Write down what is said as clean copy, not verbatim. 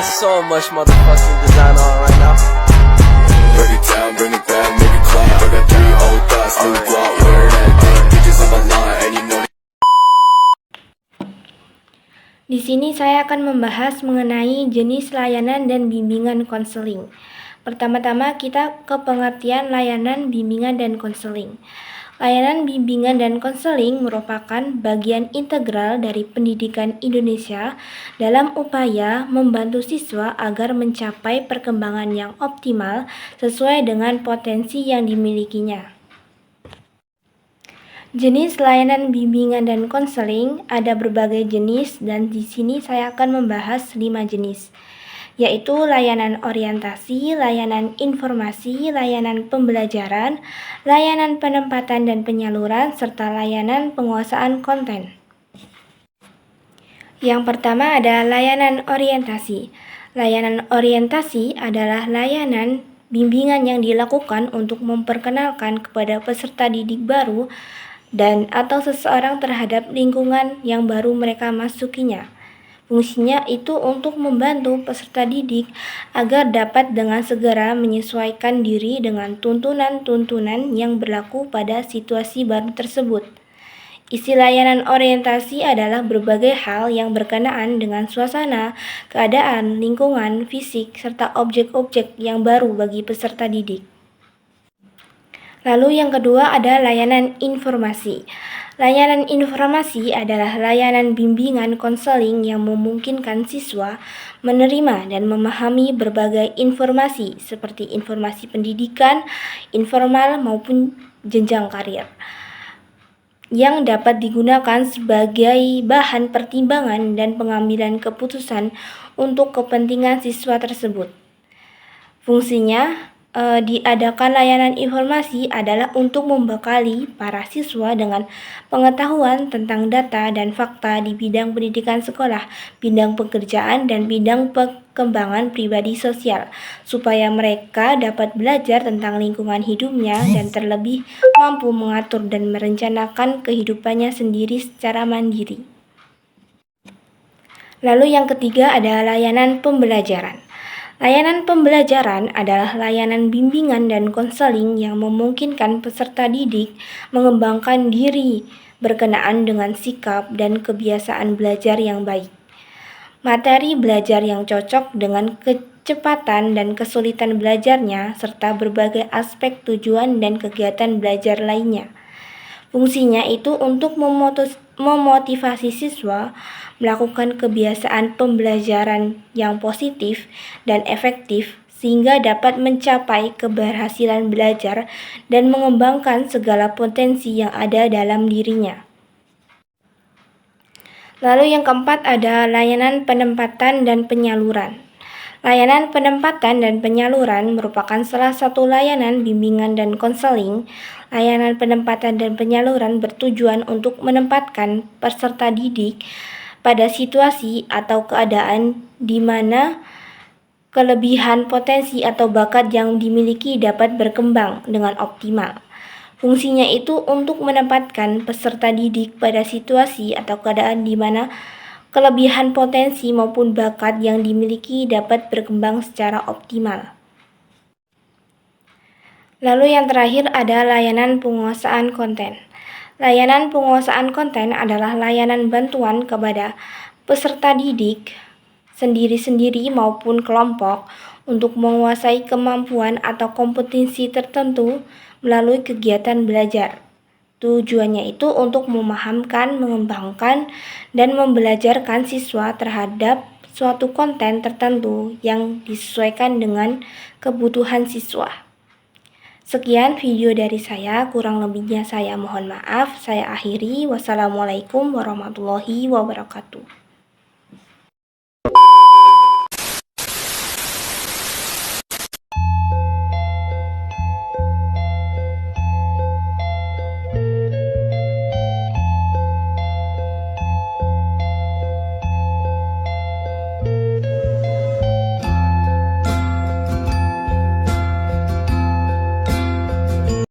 got so much motherfucking design on right now. Break it down, bring it back, make it clap. I got 3 old thoughts, new block, where that thing. Bitches on my line, and you know. Di sini saya akan membahas mengenai jenis layanan dan bimbingan konseling. Pertama-tama kita ke pengertian layanan bimbingan dan konseling. Layanan bimbingan dan konseling merupakan bagian integral dari pendidikan Indonesia dalam upaya membantu siswa agar mencapai perkembangan yang optimal sesuai dengan potensi yang dimilikinya. Jenis layanan bimbingan dan konseling ada berbagai jenis dan di sini saya akan membahas 5 jenis, yaitu layanan orientasi, layanan informasi, layanan pembelajaran, layanan penempatan dan penyaluran, serta layanan penguasaan konten. Yang pertama ada layanan orientasi. Layanan orientasi adalah layanan bimbingan yang dilakukan untuk memperkenalkan kepada peserta didik baru dan atau seseorang terhadap lingkungan yang baru mereka masukinya. Fungsinya itu untuk membantu peserta didik agar dapat dengan segera menyesuaikan diri dengan tuntunan-tuntunan yang berlaku pada situasi baru tersebut. Isi layanan orientasi adalah berbagai hal yang berkenaan dengan suasana, keadaan, lingkungan, fisik, serta objek-objek yang baru bagi peserta didik. Lalu yang kedua ada layanan informasi. Layanan informasi adalah layanan bimbingan konseling yang memungkinkan siswa menerima dan memahami berbagai informasi seperti informasi pendidikan, informal maupun jenjang karir, yang dapat digunakan sebagai bahan pertimbangan dan pengambilan keputusan untuk kepentingan siswa tersebut. Fungsinya diadakan layanan informasi adalah untuk membekali para siswa dengan pengetahuan tentang data dan fakta di bidang pendidikan sekolah, bidang pekerjaan, dan bidang perkembangan pribadi sosial, supaya mereka dapat belajar tentang lingkungan hidupnya dan terlebih mampu mengatur dan merencanakan kehidupannya sendiri secara mandiri. Lalu yang ketiga ada layanan pembelajaran. Layanan pembelajaran adalah layanan bimbingan dan konseling yang memungkinkan peserta didik mengembangkan diri berkenaan dengan sikap dan kebiasaan belajar yang baik, materi belajar yang cocok dengan kecepatan dan kesulitan belajarnya, serta berbagai aspek tujuan dan kegiatan belajar lainnya. Fungsinya itu untuk memotivasi siswa melakukan kebiasaan pembelajaran yang positif dan efektif sehingga dapat mencapai keberhasilan belajar dan mengembangkan segala potensi yang ada dalam dirinya. Lalu yang keempat ada layanan penempatan dan penyaluran. Layanan penempatan dan penyaluran merupakan salah satu layanan bimbingan dan konseling. Layanan penempatan dan penyaluran bertujuan untuk menempatkan peserta didik pada situasi atau keadaan di mana kelebihan potensi atau bakat yang dimiliki dapat berkembang dengan optimal. Fungsinya itu untuk menempatkan peserta didik pada situasi atau keadaan di mana kelebihan potensi maupun bakat yang dimiliki dapat berkembang secara optimal. Lalu yang terakhir ada layanan penguasaan konten. Layanan penguasaan konten adalah layanan bantuan kepada peserta didik sendiri-sendiri maupun kelompok untuk menguasai kemampuan atau kompetensi tertentu melalui kegiatan belajar. Tujuannya itu untuk memahamkan, mengembangkan, dan membelajarkan siswa terhadap suatu konten tertentu yang disesuaikan dengan kebutuhan siswa. Sekian video dari saya, kurang lebihnya saya mohon maaf. Saya akhiri. Wassalamualaikum warahmatullahi wabarakatuh.